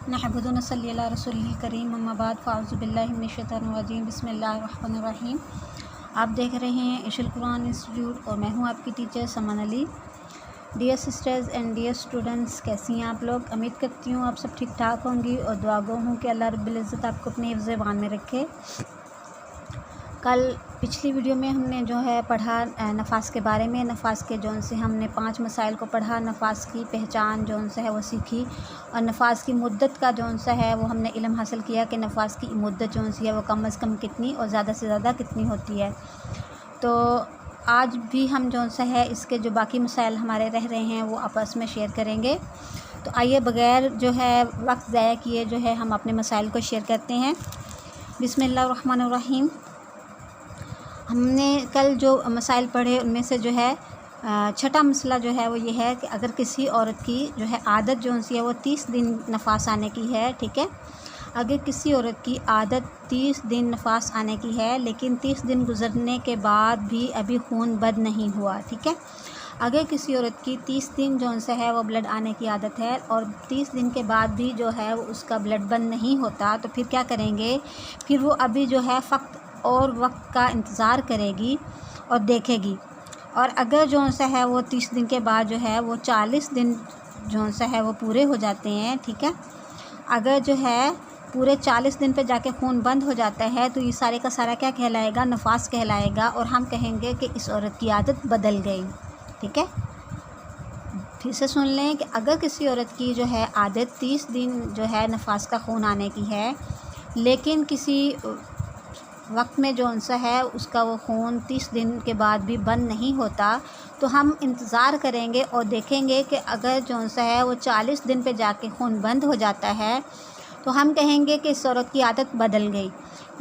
नहमदुहु व नसल्ली अला रसूलिल करीम अम्मा बाद फ़अऊज़ु बिल्लाहि मिनश शैतानिर रजीम बिस्मिल्लाहिर रहमानिर रहीम। आप देख रहे हैं इशुल कुरान इंस्टीट्यूट और मैं हूं आपकी teacher Saman Ali. Dear sisters and dear students, कैसी हैं आप लोग? उम्मीद करती हूँ आप सब ठीक ठाक होंगी और दुआ गो हूँ कि अल्लाह रब्बुल इज़्ज़त आपको अपने हिफ्ज़-ए-ईमान में रखे। कल पिछली वीडियो में हमने जो है पढ़ा नफास के बारे में। नफास के जौन से हमने 5 मसाइल को पढ़ा, नफास की पहचान जौन सा है वो सीखी और नफास की मुद्दत का जौन सा है वो हमने इल्म हासिल किया कि नफास की मुद्दत जौन सी है वो कम अज़ कम कितनी और ज़्यादा से ज़्यादा कितनी होती है। तो आज भी हम जौन सा है इसके जो बाकी मसाइल हमारे रह रहे हैं वो आपस में शेयर करेंगे। तो आइए बग़ैर जो है वक्त ज़ाया किए जो है हम अपने मसाइल को शेयर करते हैं। बिस्मिल्लाहिर्रहमानिर्रहीम। हमने कल जो मसाइल पढ़े उनमें से जो है छठा मसला जो है वो ये है कि अगर किसी औरत की जो है आदत जौन सी है वो 30 दिन नफास आने की है, ठीक है। अगर किसी औरत की आदत 30 दिन नफास आने की है लेकिन 30 दिन गुजरने के बाद भी अभी खून बंद नहीं हुआ, ठीक है। अगर किसी औरत की 30 दिन जौन सा है वो ब्लड आने की आदत है और 30 दिन के बाद भी जो है वो उसका ब्लड बंद नहीं होता, तो फिर क्या करेंगे? फिर वो अभी जो है फ़क्त और वक्त का इंतज़ार करेगी और देखेगी। और अगर जौन सा है वो 30 दिन के बाद जो है वो 40 दिन जौन सा है वो पूरे हो जाते हैं, ठीक है। अगर जो है पूरे 40 दिन पे जाके खून बंद हो जाता है तो ये सारे का सारा क्या कहलाएगा? नफास कहलाएगा और हम कहेंगे कि इस औरत की आदत बदल गई, ठीक है। फिर से सुन लें कि अगर किसी औरत की जो है आदत 30 दिन जो है नफास का खून आने की है लेकिन किसी वक्त में जौन सा है उसका वो खून 30 दिन के बाद भी बंद नहीं होता, तो हम इंतज़ार करेंगे और देखेंगे कि अगर जौन सा है वो 40 दिन पे जाके खून बंद हो जाता है तो हम कहेंगे कि इस औरत की आदत बदल गई।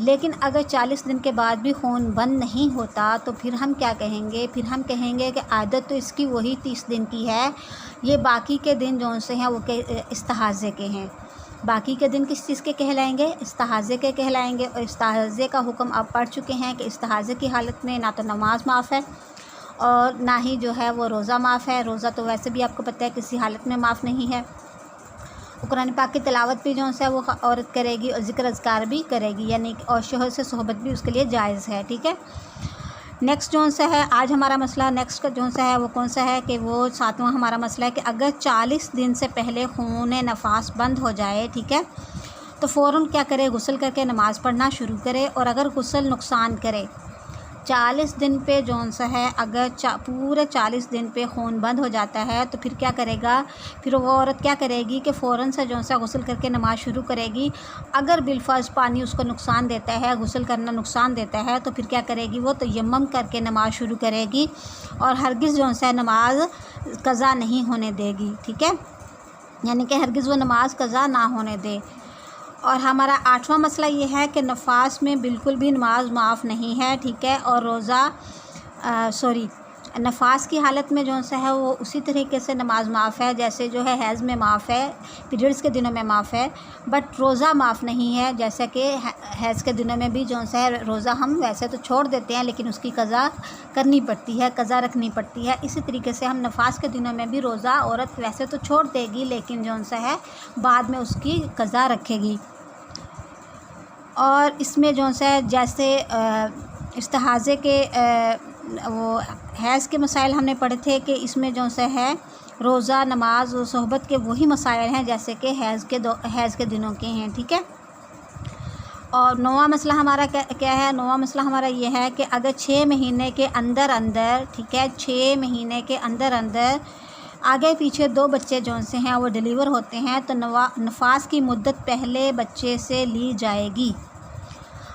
लेकिन अगर 40 दिन के बाद भी खून बंद नहीं होता तो फिर हम क्या कहेंगे? फिर हम कहेंगे कि आदत तो इसकी वही 30 दिन की है, ये बाकी के दिन जौन से हैं वो इस्तिहाज़े के हैं। बाकी के दिन किस चीज़ के कहलाएंगे? इस्तिहाज़े के कहलाएंगे। और इस्तिहाज़े का हुक्म आप पढ़ चुके हैं कि इस्तिहाज़े की हालत में ना तो नमाज माफ़ है और ना ही जो है वो रोज़ा माफ़ है। रोज़ा तो वैसे भी आपको पता है किसी हालत में माफ़ नहीं है। कुरान पाक की तिलावत भी जो है वो औरत करेगी और ज़िक्र अज़कार भी करेगी, यानी और शोहर से सोहबत भी उसके लिए जायज़ है, ठीक है। नेक्स्ट जौन सा है आज हमारा मसला नेक्स्ट का जौन सा है वो कौन सा है कि वो 7वां हमारा मसला है कि अगर 40 दिन से पहले खून नफास बंद हो जाए, ठीक है, तो फ़ौरन क्या करे? गुस्ल करके नमाज़ पढ़ना शुरू करे। और अगर गुस्ल नुकसान करे 40 दिन पे जौन सा है अगर पूरे 40 दिन पे खून बंद हो जाता है तो फिर क्या करेगा? फिर वो औरत क्या करेगी कि फ़ौरन से जौन सा गुस्ल करके नमाज़ शुरू करेगी। अगर बिलफ़र्ज़ पानी उसको नुकसान देता है, गुस्ल करना नुकसान देता है, तो फिर क्या करेगी? वो तयम्मुम करके नमाज़ शुरू करेगी और हरगिज़ जौन सा नमाज क़ज़ा नहीं होने देगी, ठीक है। यानी कि हरगिज़ वो नमाज क़ज़ा ना होने दे। और हमारा 8वां मसला ये है कि नफास में बिल्कुल भी नमाज माफ़ नहीं है, ठीक है। और नफास की हालत में जौन सा है वो उसी तरीके से नमाज माफ़ है जैसे जो है हैज़ में माफ़ है, पीरियड्स के दिनों में माफ़ है, बट रोज़ा माफ़ नहीं है। जैसे कि हैज़ के दिनों में भी जौन सा है रोज़ा हम वैसे तो छोड़ देते हैं लेकिन उसकी क़ज़ा करनी पड़ती है, क़ज़ा रखनी पड़ती है। इसी तरीके से हम नफास के दिनों में भी रोज़ा औरत वैसे तो छोड़ देगी लेकिन जौन सा है बाद में उसकी क़ज़ा रखेगी। और इसमें जौन सा है जैसे इस्तिहाज़े के वो हैज़ के मसाइल हमने पढ़े थे कि इसमें जौन सा है रोज़ा, नमाज और सोहबत के वही मसाइल हैं जैसे कि हैज़ के दिनों के हैं, ठीक है। और 9वां मसला हमारा क्या है? 9वां मसला हमारा ये है कि अगर 6 महीने के अंदर अंदर, ठीक है, 6 महीने के अंदर अंदर आगे पीछे 2 बच्चे जौन से हैं वो डिलीवर होते हैं तो नफास की मुद्दत पहले बच्चे से ली जाएगी।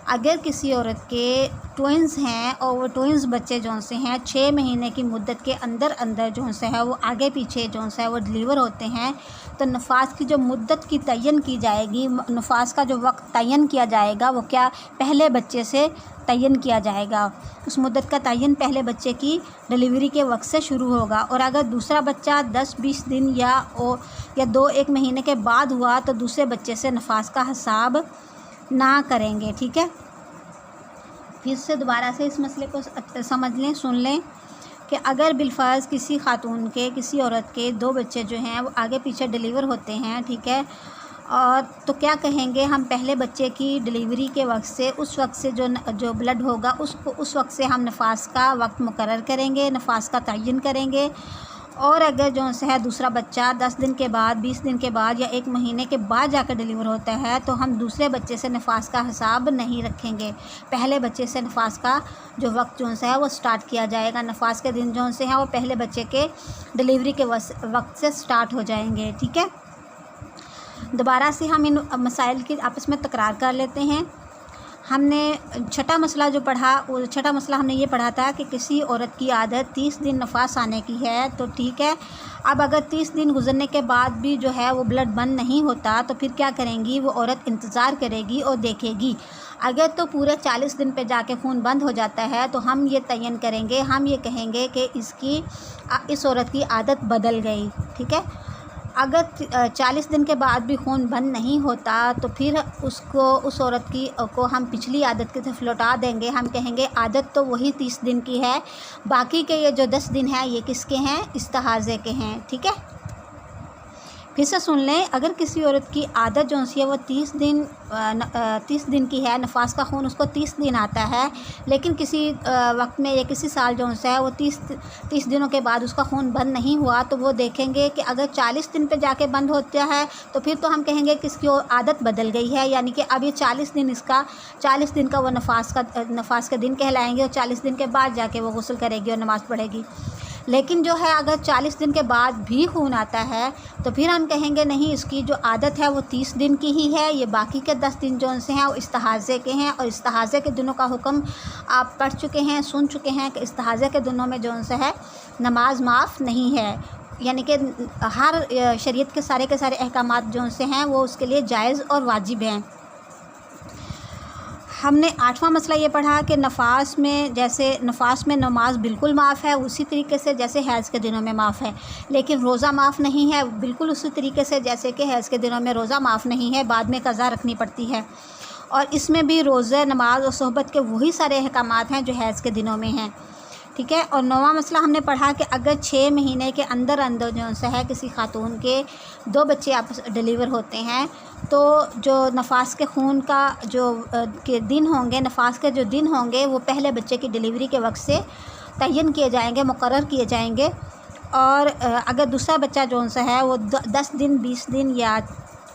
अगर किसी औरत के ट्विंस हैं और वो ट्विंस बच्चे जौन से हैं 6 महीने की मुद्दत के अंदर अंदर जौन से है वो आगे पीछे जौन सा है वो डिलीवर होते हैं तो नफास की जो मुद्दत की तयन की जाएगी, नफास का जो वक्त तयन किया जाएगा वो क्या? पहले बच्चे से तयन किया जाएगा। उस मुद्दत का तयन पहले बच्चे की डिलीवरी के वक्त से शुरू होगा। और अगर दूसरा बच्चा 10-20 दिन या 2-1 महीने के बाद हुआ तो दूसरे बच्चे से नफास का हिसाब ना करेंगे, ठीक है। फिर से दोबारा से इस मसले को समझ लें, सुन लें कि अगर बिलफ़र्ज़ किसी खातून के, किसी औरत के 2 बच्चे जो हैं वो आगे पीछे डिलीवर होते हैं, ठीक है, اور تو کیا کہیں گے ہم پہلے بچے کی ڈلیوری کے وقت سے اس وقت سے جو بلڈ ہوگا اس وقت سے ہم نفاس کا وقت مقرر کریں گے، نفاس کا تعین کریں گے۔ اور اگر جو ہے دوسرا بچہ 10 دن کے بعد، 20 دن کے بعد یا 1 مہینے کے بعد جا کر ڈلیور ہوتا ہے تو ہم دوسرے بچے سے نفاس کا حساب نہیں رکھیں گے، پہلے بچے سے نفاس کا جو وقت جو ہے وہ سٹارٹ کیا جائے گا۔ نفاس کے دن جو ہے وہ پہلے بچے کے ڈلیوری کے وقت سے سٹارٹ ہو جائیں گے، ٹھیک ہے۔ دوبارہ سے ہم ان مسائل کی آپس میں تکرار کر لیتے ہیں۔ ہم نے چھٹا مسئلہ جو پڑھا، وہ چھٹا مسئلہ ہم نے یہ پڑھا تھا کہ کسی عورت کی عادت 30 دن نفاس آنے کی ہے، تو ٹھیک ہے۔ اب اگر 30 دن گزرنے کے بعد بھی جو ہے وہ بلڈ بند نہیں ہوتا تو پھر کیا کریں گی؟ وہ عورت انتظار کرے گی اور دیکھے گی۔ اگر تو پورے 40 دن پہ جا کے خون بند ہو جاتا ہے تو ہم یہ تعین کریں گے، ہم یہ کہیں گے کہ اس عورت کی عادت بدل گئی، ٹھیک ہے۔ اگر 40 دن کے بعد بھی خون بند نہیں ہوتا تو پھر اس عورت کو ہم پچھلی عادت کی طرف لوٹا دیں گے۔ ہم کہیں گے عادت تو وہی 30 دن کی ہے، باقی کے یہ جو 10 دن ہیں یہ کس کے ہیں؟ استحاضے کے ہیں، ٹھیک ہے۔ پھر سے سن لیں، اگر کسی عورت کی عادت جو ہے وہ 30 دن کی ہے، نفاس کا خون اس کو 30 دن آتا ہے، لیکن کسی وقت میں یا کسی سال جو ہے وہ 30 دنوں کے بعد اس کا خون بند نہیں ہوا، تو وہ دیکھیں گے کہ اگر 40 دن پہ جا کے بند ہوتا ہے تو پھر تو ہم کہیں گے کہ اس کی عادت بدل گئی ہے، یعنی کہ اب یہ 40 دن کا وہ نفاس کے دن کہلائیں گے، اور 40 دن کے بعد جا کے وہ غسل کرے گی اور نماز پڑھے گی۔ لیکن جو ہے اگر 40 دن کے بعد بھی خون آتا ہے تو پھر ہم کہیں گے نہیں، اس کی جو عادت ہے وہ 30 دن کی ہی ہے، یہ باقی کے 10 دن جو سے ہیں وہ استحاضے کے ہیں، اور استحاضے کے دنوں کا حکم آپ پڑھ چکے ہیں، سن چکے ہیں کہ استحاضے کے دنوں میں جو سے ہے نماز معاف نہیں ہے، یعنی کہ ہر شریعت کے سارے احکامات جو سے ہیں وہ اس کے لیے جائز اور واجب ہیں۔ ہم نے 8واں مسئلہ یہ پڑھا کہ نفاس میں نماز بالکل معاف ہے، اسی طریقے سے جیسے حیض کے دنوں میں معاف ہے، لیکن روزہ معاف نہیں ہے، بالکل اسی طریقے سے جیسے کہ حیض کے دنوں میں روزہ معاف نہیں ہے، بعد میں قضا رکھنی پڑتی ہے۔ اور اس میں بھی روزہ، نماز اور صحبت کے وہی سارے احکامات ہیں جو حیض کے دنوں میں ہیں، ٹھیک ہے۔ اور 9واں مسئلہ ہم نے پڑھا کہ اگر 6 مہینے کے اندر جو ہے کسی خاتون کے 2 بچے ڈلیور ہوتے ہیں تو جو نفاس کے خون کا دن ہوں گے، نفاس کے جو دن ہوں گے وہ پہلے بچے کی ڈلیوری کے وقت سے تعین کیے جائیں گے، مقرر کیے جائیں گے۔ اور اگر دوسرا بچہ ہے وہ 10 دن، 20 دن یا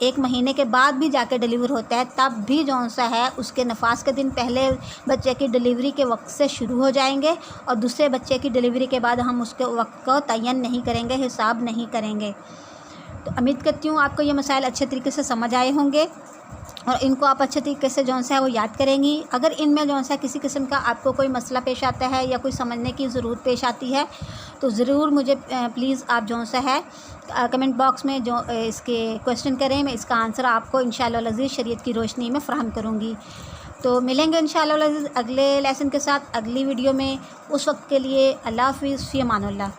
1 مہینے کے بعد بھی جا کے ڈلیور ہوتا ہے، تب بھی ہے اس کے نفاس کے دن پہلے بچے کی ڈلیوری کے وقت سے شروع ہو جائیں گے، اور دوسرے بچے کی ڈلیوری کے بعد ہم اس کے وقت کو تعین نہیں کریں گے، حساب نہیں کریں گے۔ تو امید کرتی ہوں آپ کو یہ مسائل اچھے طریقے سے سمجھ آئے ہوں گے، اور ان کو آپ اچھے طریقے سے ہے وہ یاد کریں گی۔ اگر ان میں کسی قسم کا آپ کو کوئی مسئلہ پیش آتا ہے یا کوئی سمجھنے کی ضرورت پیش آتی ہے تو ضرور مجھے پلیز آپ کمنٹ باکس میں اس کے کویسچن کریں، میں اس کا آنسر آپ کو انشاءاللہ العزیز شریعت کی روشنی میں فراہم کروں گی۔ تو ملیں گے انشاءاللہ العزیز اگلے لیسن کے ساتھ، اگلی ویڈیو میں۔ اس وقت کے لیے اللہ حافظ، فی امان اللہ۔